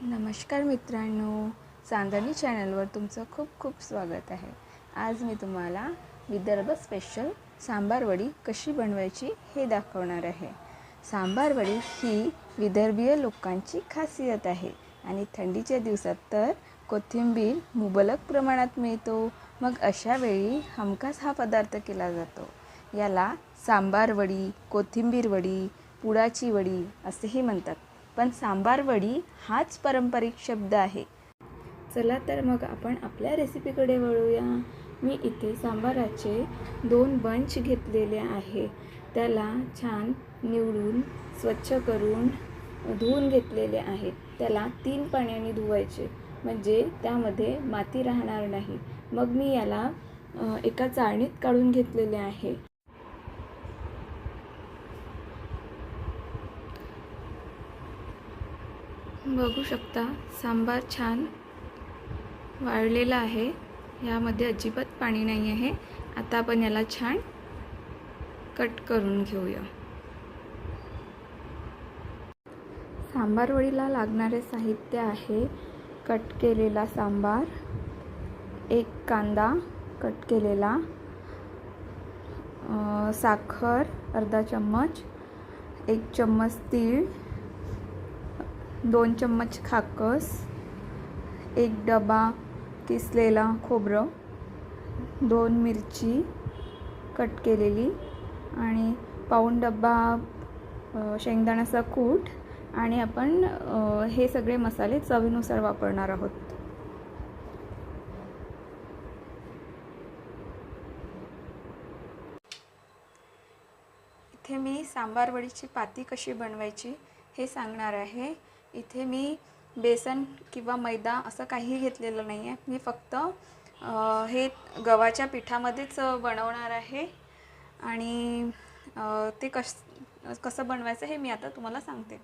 नमस्कार मित्रांनो, चांदणी चॅनलवर तुमचं खूप खूप स्वागत आहे। आज मी तुम्हाला विदर्भ स्पेशल सांबार वडी कशी बनवायची हे दाखवणार आहे। सांबार वडी ही विदर्भीय लोकांची खासियत आहे आणि थंडीच्या दिवसात तर कोथिंबीर मुबलक प्रमाणात मिळतो। मग अशा वेळी हमखास हा पदार्थ केला जातो। याला सांबार वडी, कोथिंबीर वडी, पुडाची वडी असेही म्हणतात। पण सांबार वडी हाच पारंपरिक शब्द आहे। चला तर मग आपण आपल्या रेसिपीकडे वळूया। मी इथे सांबाराचे 2 बंच घेतलेले आहे। त्याला छान निवडून स्वच्छ करून धुवून घेतलेले आहेत। त्याला 3 पाण्याने धुवायचे म्हणजे त्यामध्ये माती राहणार नाही। मग मी याला एका चाळणीत काढून घेतलेले आहे। बघू शकता सांबार छान वाळलेला आहे। यामध्ये अजिबात पाणी नाही आहे। आता आपण याला छान कट करून घेऊया। सांबार वडीला लागणारे साहित्य आहे कट केलेला सांबार, 1 कांदा कट केलेला, साखर अर्धा चम्मच, 1 चम्मच तीळ, 2 चम्मच खाकस, 1 डबा किसलेला खोबरं, 2 मिरची कट केलेली आणि पाऊण डब्बा शेंगदाण्याचा कूट आणि आपण हे सगळे मसाले चवीनुसार वापरणार आहोत। इथे मी सांबार वडीची पाती कशी बनवायची हे सांगणार आहे। इथे मी बेसन किंवा मैदा असं काही घेतलेलं नाही आहे। मी फक्त हे गव्हाच्या पिठामध्येच बनवणार आहे आणि ते कसं बनवायचं हे मी आता तुम्हाला सांगते।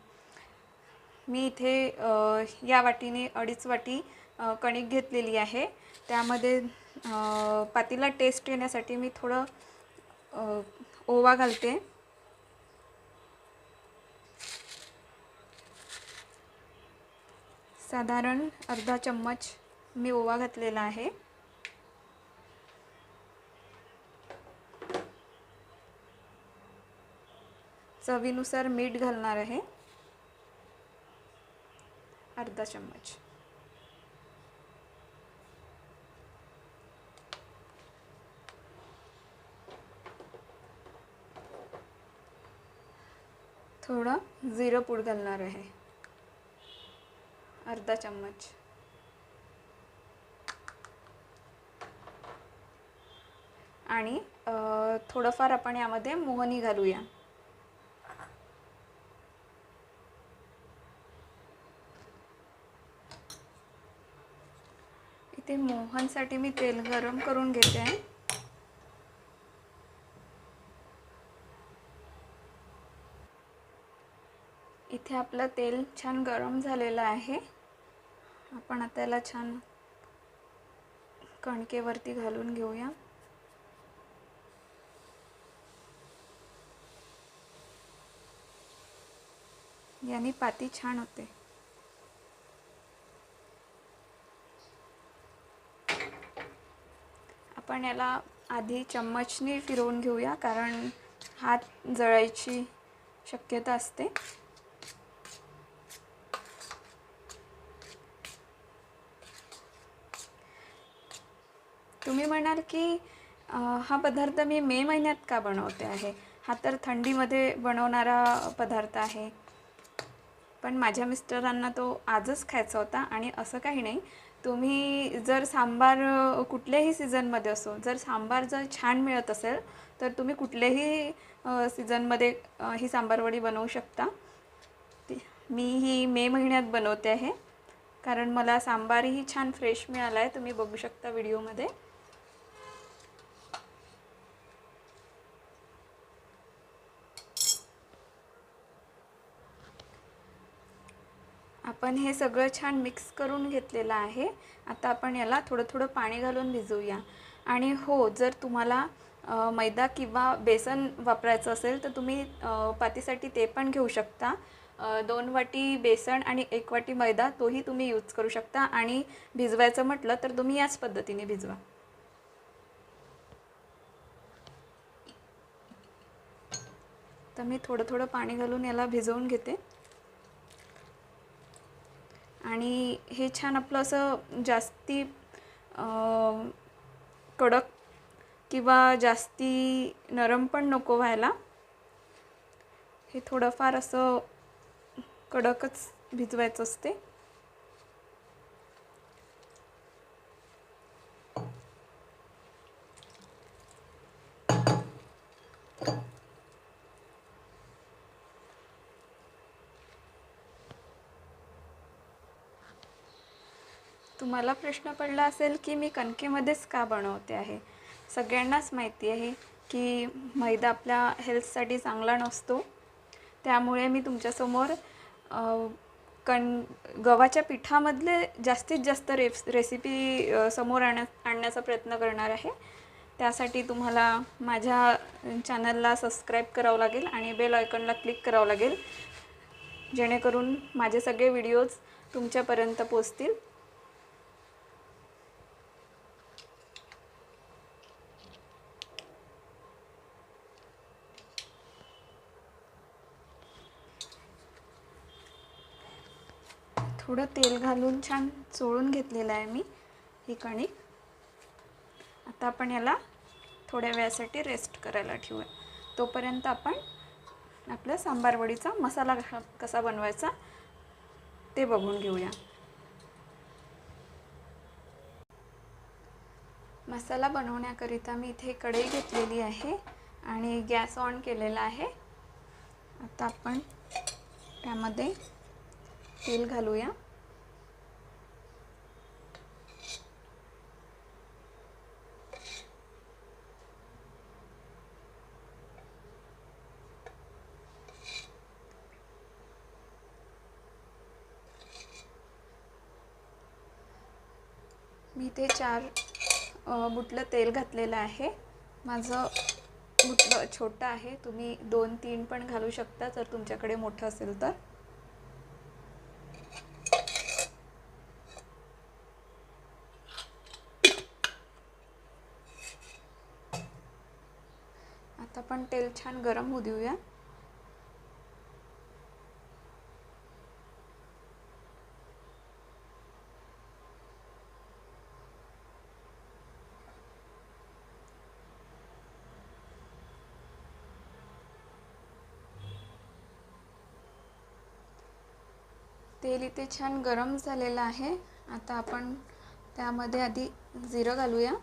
मी इथे या वाटीने 2.5 वाटी कणिक घेतलेली आहे। त्यामध्ये पातीला टेस्ट येण्यासाठी मी थोडं ओवा घालते। साधारण अर्धा चम्मच मी ओवा घातलेला आहे। चवीनुसार मीठ घालणार आहे अर्धा चम्मच। थोड़ा जीरा पूड घालणार आहे अर्धा चम्मच आणि थोडंफार आपण यामध्ये मोहनी घालूया। इथे मोहनसाठी मी तेल गरम करून घेते आहे। इथे आपलं तेल छान गरम झालेलं आहे। आपण आता याला छान कणकेवरती घालून घेऊया। यानी पाती छान होते। आपण याला आधी चम्मचने फिरवून घेऊया कारण हात जळायची शक्यता असते। तुम्ही म्हणाल की हा पदार्थ मी मे महिन्यात का बनवते आहे? हा तर थंडीमध्ये बनवणारा पदार्थ आहे। पण माझ्या मिस्टरांना तो आजच खायचा होता आणि असं काही नाही। तुम्ही जर सांबार कुठल्याही सीझनमध्ये असो, जर सांबार जर छान मिळत असेल तर तुम्ही कुठल्याही सीझनमध्ये ही सांबार वडी बनवू शकता। मी ही मे महिन्यात बनवते आहे कारण मला सांबारही छान फ्रेश मिळाला आहे। तुम्ही बघू शकता व्हिडिओमध्ये। आपण हे सगळं छान मिक्स करून घेतलेलं आहे। आता आपण याला थोडं थोडं पाणी घालून भिजवूया। आणि हो, जर तुम्हाला मैदा किंवा बेसन वापरायचं असेल तर तुम्ही पातीसाठी ते पण घेऊ शकता। 2 वाटी बेसन आणि 1 वाटी मैदा तोही तुम्ही यूज करू शकता. आणि भिजवायचं म्हटलं तर तुम्ही याच पद्धतीने भिजवा. तर मी थोडं थोडं पाणी घालून याला भिजवून घेते. आणि हे छान आपलं असं जास्ती कडक किंवा जास्ती नरम पण नको व्हायला. हे थोडंफार असं कडकच भिजवायचं असते. तुम्हाला प्रश्न पडला असेल की मी कणकेमध्येच का बनवते आहे. सगळ्यांनाच माहिती आहे की मैदा आपल्या हेल्थसाठी चांगला नसतो. त्यामुळे मी तुमच्यासमोर गव्हाच्या पिठामधले जास्तीत जास्त रेसिपी समोर आणण्याचा प्रयत्न करणार आहे. त्यासाठी तुम्हाला माझ्या चॅनलला सबस्क्राईब करावं लागेल आणि बेल आयकॉनला क्लिक करावं लागेल, जेणेकरून माझे सगळे व्हिडिओज तुमच्यापर्यंत पोहोचतील. थोडं तेल घालून छान चोळून घेतलेलं आहे मी ही कणिक. आता आपण याला थोड्या वेळासाठी रेस्ट करायला ठेवूया. तोपर्यंत आपण आपल्या सांबार वडीचा मसाला कसा बनवायचा ते बघून घेऊया. मसाला बनवण्याकरिता मी इथे कढई घेतलेली आहे आणि गॅस ऑन केलेला आहे. आता आपण त्यामध्ये तेल घालूया. मी ते 4 बुटलं तेल घातलेलं आहे. माझं बुटलं छोटं आहे, तुम्ही 2-3 पण घालू शकता जर तुमच्याकडे मोठं असेल तर. आता पण तेल छान गरम होऊ देऊया. तेल इथे छान गरम झालेलं आहे. आता आपण त्यामध्ये आधी जिरं घालूया,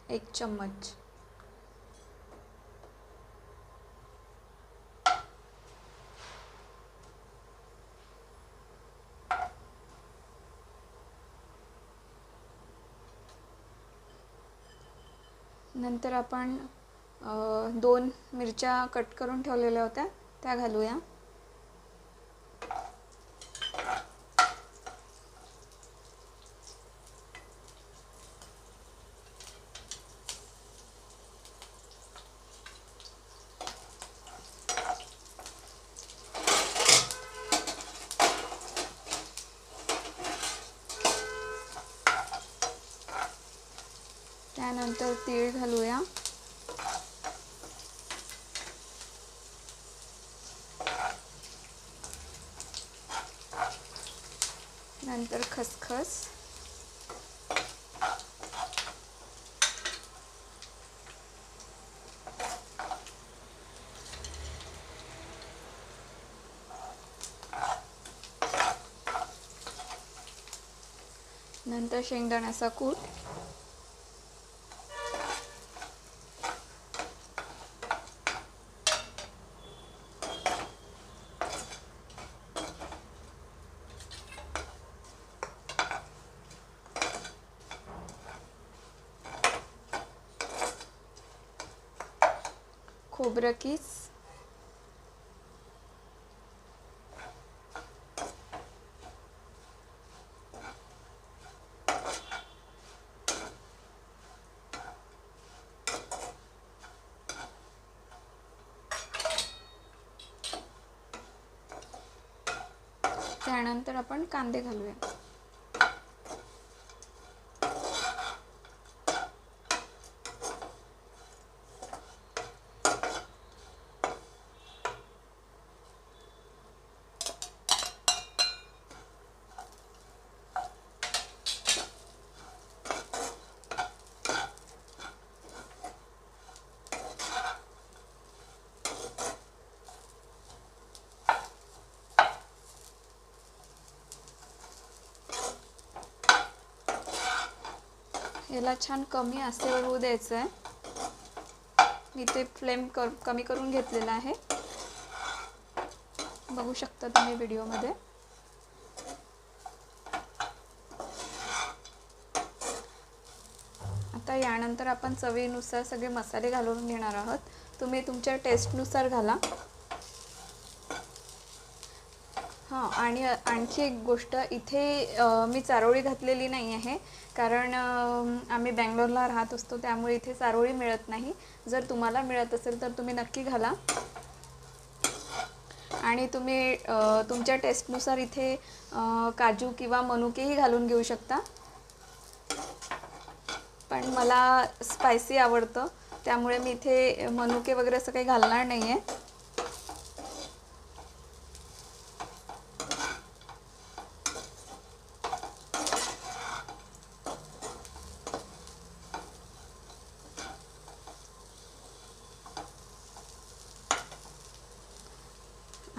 1 चम्मच. नंतर आपण 2 मिरच्या कट करून ठेवलेल्या होत्या त्या घालूया. त्यानंतर तीळ घालूया. नंतर खसखस. नंतर शेंगदाण्याचा कूट. खोबरं कीस. यानंतर आपण कांदे घालूया. याला छान कमी आचेवर होऊ द्यायचं आहे. मी ते फ्लेम कमी करून घेतलेला आहे, बघू शकता तुम्ही व्हिडिओमध्ये. आता यानंतर आपण चवीनुसार सगळे मसाले घालून घेणार आहोत. तुम्ही तुमच्या टेस्टनुसार घाला. हां, आणि आणखी एक गोष्ट, इथे मी चारोळी घातलेली नाही आहे, कारण आम्ही बँगलोरला राहत असतो, त्यामुळे इथे चारोळी मिळत नाही. जर तुम्हाला मिळत असेल तर तुम्ही नक्की घाला. आणि तुम्ही तुमच्या टेस्टनुसार इथे काजू किंवा मनुकेही घालून घेऊ शकता. पण मला स्पायसी आवडतं, त्यामुळे मी इथे मनुके वगैरे असं काही घालणार नाही आहे.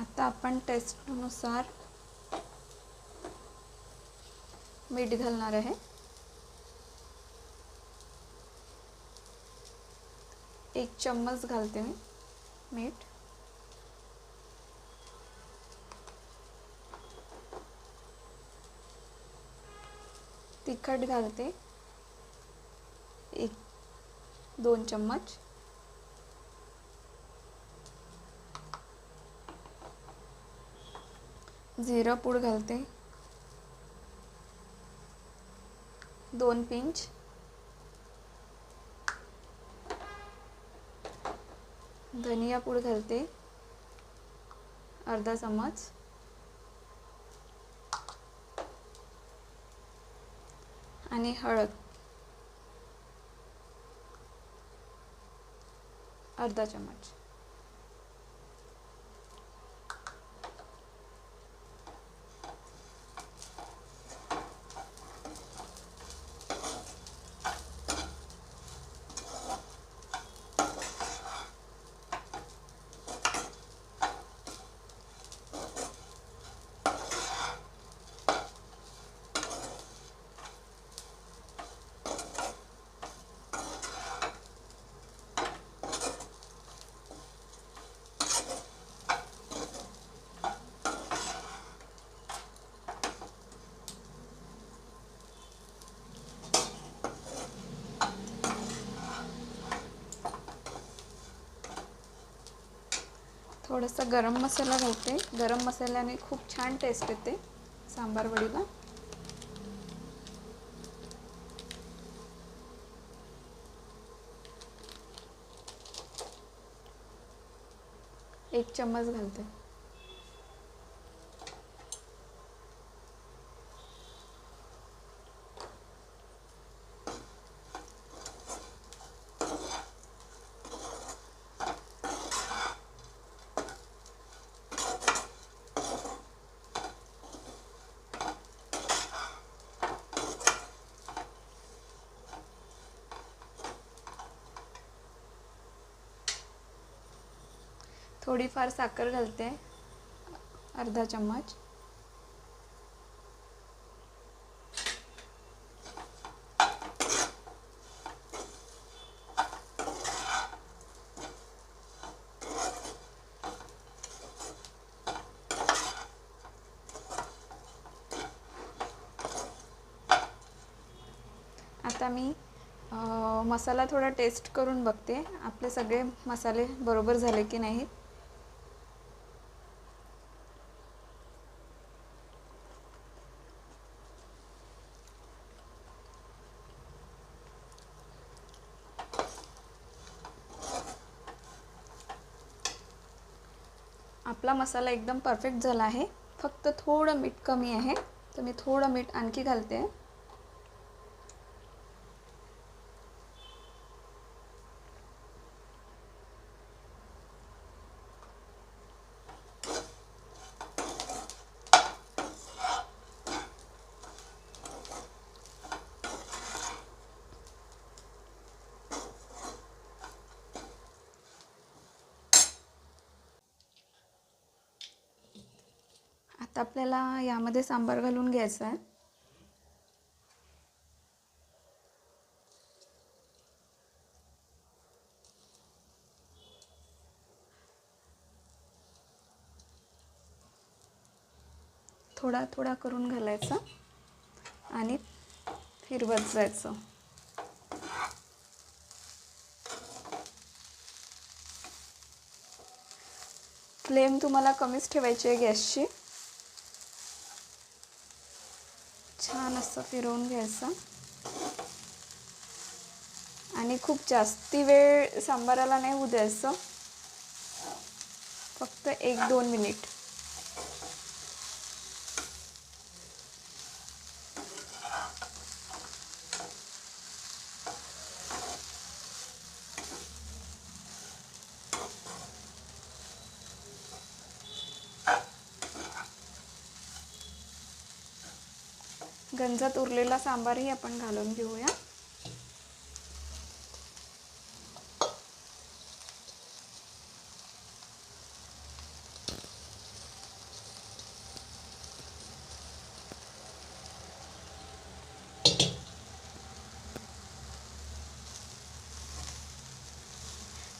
आता आपण टेस्टनुसार मीठ घालणार आहे. 1 चम्मच घालते मी मीठ. तिखट घालते 1-2 चम्मच. जीरा पूड घालते 2 पिंच. धनिया पूड घालते अर्धा चम्मच. आणि हळद अर्धा चम्मच. थोडासा गरम मसाला घालते. गरम मसाल्याने खूप छान टेस्ट येते सांबार वडीला. एक चम्मच घालते. थोडीफार साखर घालते अर्धा चम्मच. आता मी मसाला थोडा टेस्ट करून बघते, आपले सगळे मसाले बरोबर झाले की नाहीत. आपला मसाला एकदम परफेक्ट झाला आहे. फक्त थोडं मीठ कमी आहे, तर मी थोडं मीठ आणखी घालते. आता आपल्याला यामध्ये सांबार घालून घ्यायचा आहे. थोडा थोडा करून घालायचा आणि फिरवत जायचं. फ्लेम तुम्हाला कमीच ठेवायची आहे गॅसची. छान असं फिरवून घ्यायचं आणि खूप जास्ती वेळ सांबाराला नाही होऊ द्यायचं, फक्त 1-2 मिनिट. गंजात उरलेला सांबारही आपण घालून घेऊया.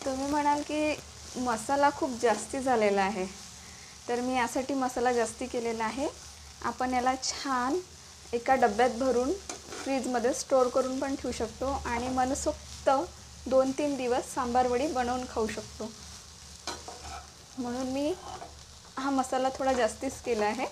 तुम्ही म्हणाल की मसाला खूप जास्ती झालेला आहे, तर मी यासाठी मसाला जास्ती केलेला आहे. आपण याला छान एका डब्यात भरून फ्रीजमध्ये स्टोअर करून पण ठेवू शकतो आणि मनसोक्त 2-3 दिवस सांबार वडी बनवून खाऊ शकतो. म्हणून मी हा मसाला थोडा जास्तीच केला आहे.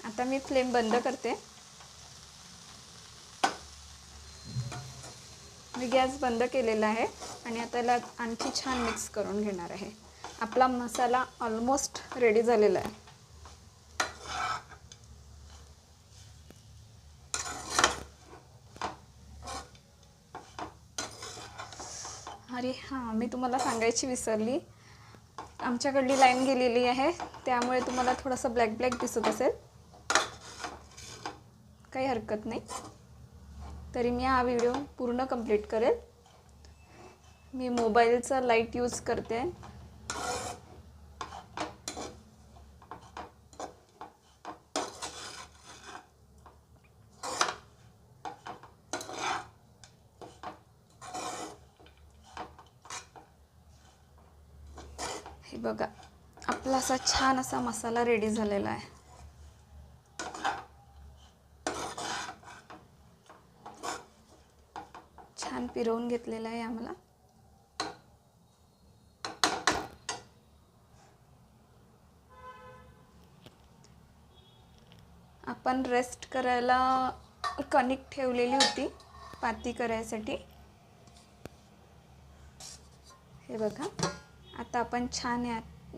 आता मी फ्लेम बंद करते. मी गॅस बंद केलेला आहे आणि आता याला आणखी छान मिक्स करून घेणार आहे. आपला मसाला ऑलमोस्ट रेडी झालेला आहे. अरे हां, मी तुम्हाला सांगायची विसरली. आमच्याकडली लाईन गेलेली आहे, त्यामुळे तुम्हाला थोडंसं ब्लॅक ब्लॅक दिसत असेल. काही हरकत नाही, तरी मी हा व्हिडिओ पूर्ण कंप्लीट करेल. मी मोबाईलचा लाईट यूज करते. हे बघा, आपला असा छान असा मसाला रेडी झालेला आहे. छान फिरवून घेतलेला आहे आम्हाला. आपण रेस्ट करायला कणिक ठेवलेली होती पाती करायसाठी. हे बघा, आता आपण छान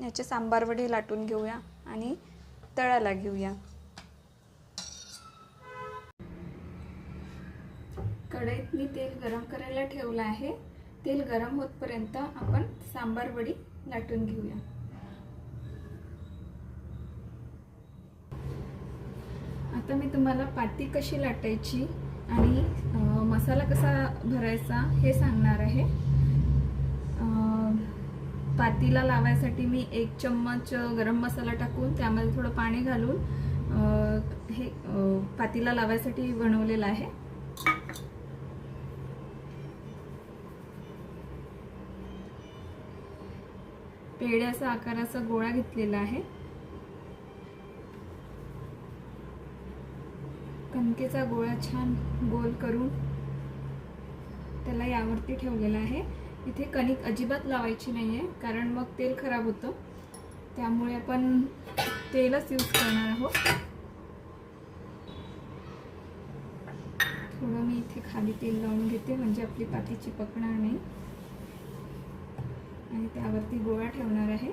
याचे सांबार वडी लाटून घेऊया आणि तळायला घेऊया. कढईत मी तेल गरम करायला ठेवलं आहे. तेल गरम होतपर्यंत आपण सांबार वडी लाटून घेऊया. आता मी तुम्हाला पाती कशी लाटायची आणि मसाला कसा भरायचा हे सांगणार आहे. पातीला लावायसाठी मी 1 चम्मच गरम मसाला टाकून त्यामध्ये थोडं पाणी घालून हे पातीला लावायसाठी बनवलेलं आहे. पेढ्याचा आकाराचा गोळा घेतलेला आहे. कणकेचा गोळा छान गोल करून त्याला यावरती ठेवलेला आहे. इथे कणिक अजिबात लावायची नाहीये, कारण मग तेल खराब होतं. त्यामुळे आपण तेलच यूज करणार आहोत. थोडं मी इथे खाली तेल लावून घेते म्हणजे आपली पाती चिपकणार नाही. आणि त्यावरती गोळा ठेवणार आहे.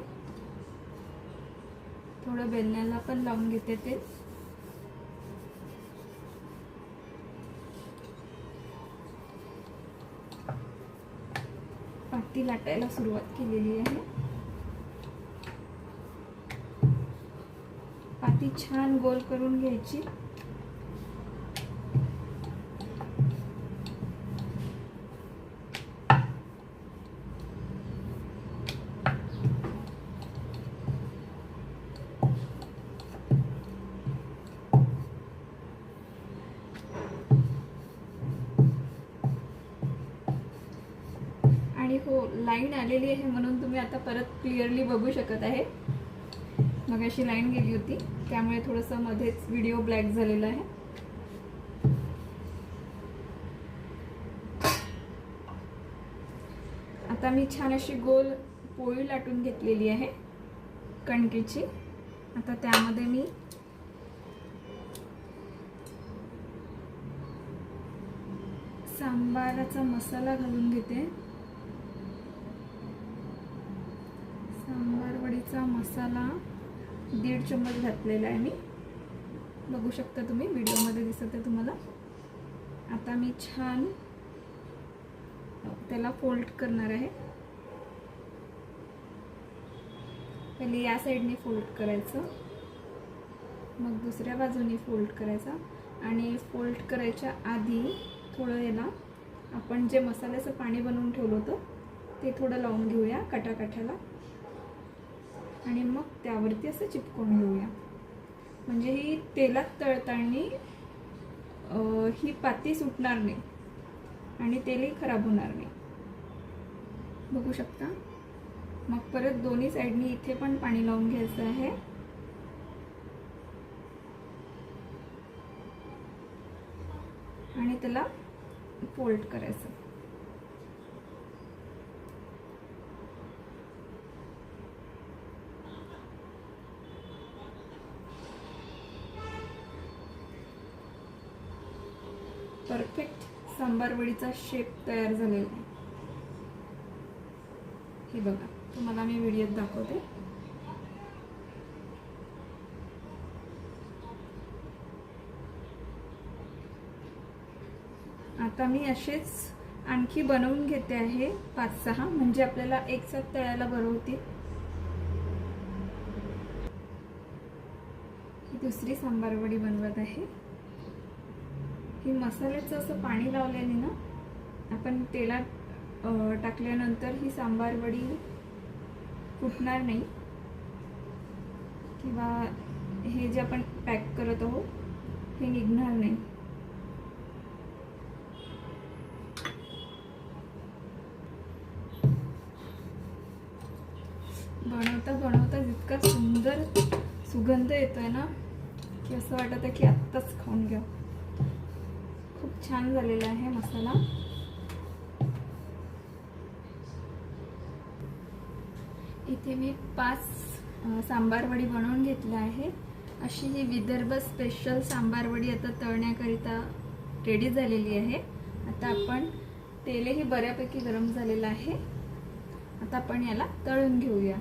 थोडं बेलण्याला पण लावून घेते तेल. पाती लाटायला सुरुवात केलेली आहे. पाती छान गोल करून घ्यायची. आणि हो, लाईन आलेली आहे म्हणून तुम्ही आता परत क्लिअरली बघू शकत आहे. मग अशी लाईन गेली होती त्यामुळे थोडंसं मध्येच व्हिडिओ ब्लॅक झालेला आहे. आता मी छान अशी गोल पोळी लाटून घेतलेली आहे कणकेची. आता त्यामध्ये मी सांबाराचा मसाला घालून घेते. सांबार वडीचा मसाला 1.5 चम्मच घातलेला आहे मी. बघू शकता तुम्ही, व्हिडिओमध्ये दिसत आहे तुम्हाला. आता मी छान त्याला फोल्ड करणार आहे. पहिले या साईडने फोल्ड करायचं, मग दुसऱ्या बाजूने फोल्ड करायचा. आणि फोल्ड करायच्या आधी थोडं याला आपण जे मसाल्याचं पाणी बनवून ठेवलं होतं ते थोडं लावून घेऊया काठाकाठाला. आणि मग त्यावरती असं चिपकवून घेऊया. म्हणजे ही तेलात तळताना ही पाती सुटणार नाही आणि तेलही खराब होणार नाही. बघू शकता. मग परत दोन्ही साईडनी इथे पण पाणी लावून घ्यायचं आहे. आणि त्याला फोल्ड करायचं. परफेक्ट सांबार वडीचा शेप तयार झालेला आहे. हे बघा, तुम्हाला मी व्हिडिओत दाखवते. आता मी असेच आणखी बनवून घेते आहे 5-6, म्हणजे आपल्याला एकसाथ तळायला बरं होतील. ही दुसरी सांबार वडी बनवत आहे. ही मसाल्याचं असं पाणी लावल्याने ना, आपण तेलात टाकल्यानंतर ही सांबार वडी फुटणार नाही किंवा हे जे आपण पॅक करत आहोत हे निघणार नाही. बनवता बनवता जितका सुंदर सुगंध येतोय ना की असं वाटत आहे की आत्ताच खाऊन घ्या. खूप छान झालेला आहे मसाला. इथे मी 5 सांबार वडी बनवून घेतल्या आहे. अशी ही विदर्भ स्पेशल सांबार वडी आता तळण्याकरिता रेडी झालेली आहे. आता आपण तेलही बऱ्यापैकी गरम झालेलं आहे. आता आपण याला तळून घेऊया.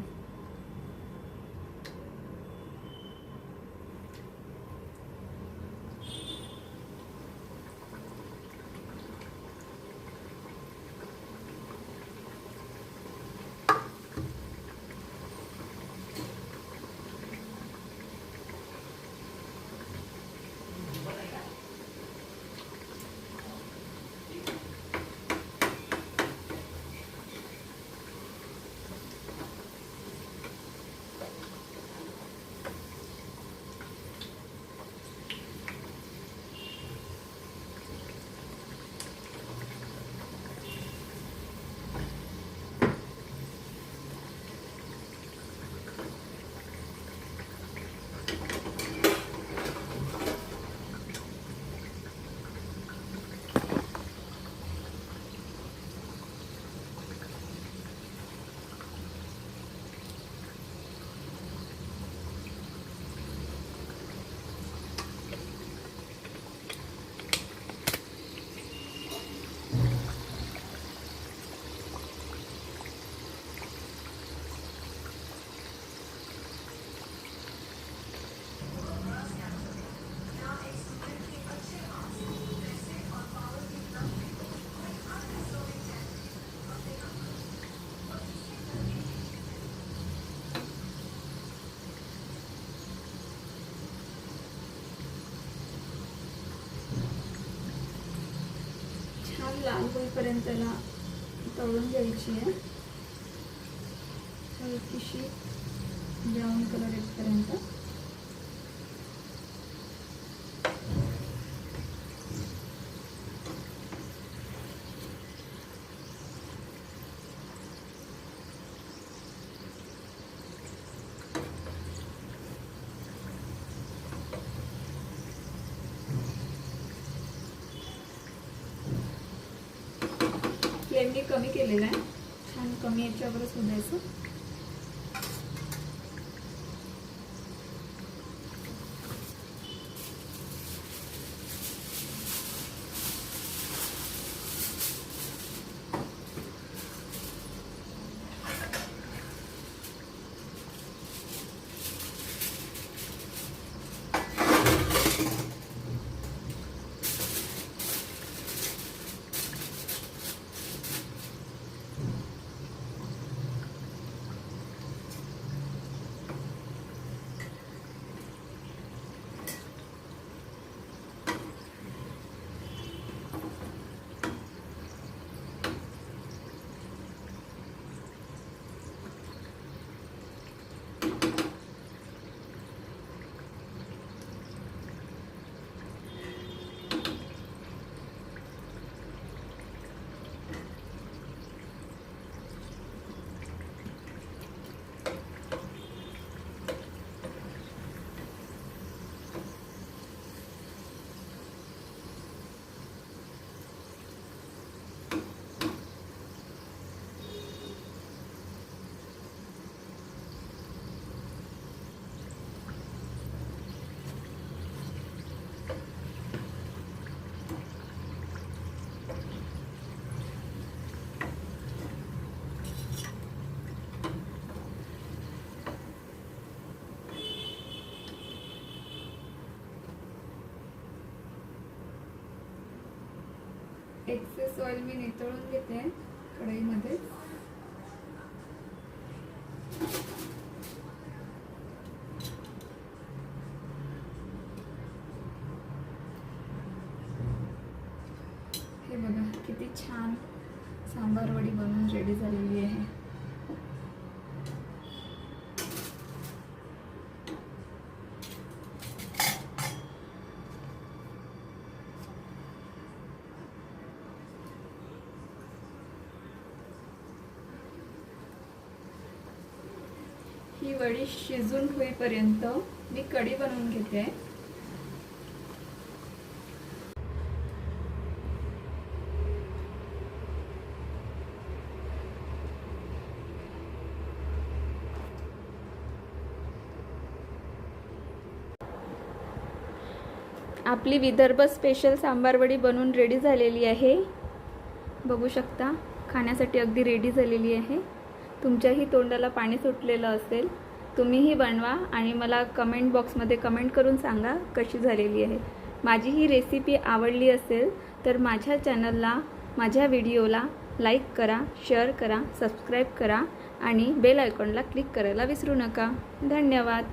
छान लाल होईपर्यंत त्याला तळून घ्यायची आहे. हलकीशी ब्राऊन कलर येईपर्यंत. फ्लेम मी कमी केलेला आहे. छान कमी याच्यावरच होऊ एक्सेस ऑइल मी नितळून घेते कढईमध्ये. हे बघा किती छान सांबार वडी बनवून रेडी झालेली आहे. ही वडी शिजून होईपर्यंत मी कढी बनवून घेते. आपली विदर्भ स्पेशल सांबार वडी बनवून रेडी झालेली आहे. बघू शकता खाण्यासाठी अगदी रेडी झालेली आहे. तुमच्याही तोंडाला पाणी सुटलेलं असेल. तुम्हीही बनवा आणि मला कमेंट बॉक्समध्ये कमेंट करून सांगा कशी झालेली आहे. माझी ही रेसिपी आवडली असेल तर माझ्या चॅनलला, माझ्या व्हिडिओला लाईक करा, शेअर करा, सबस्क्राईब करा आणि बेल आयकॉनला क्लिक करायला विसरू नका. धन्यवाद.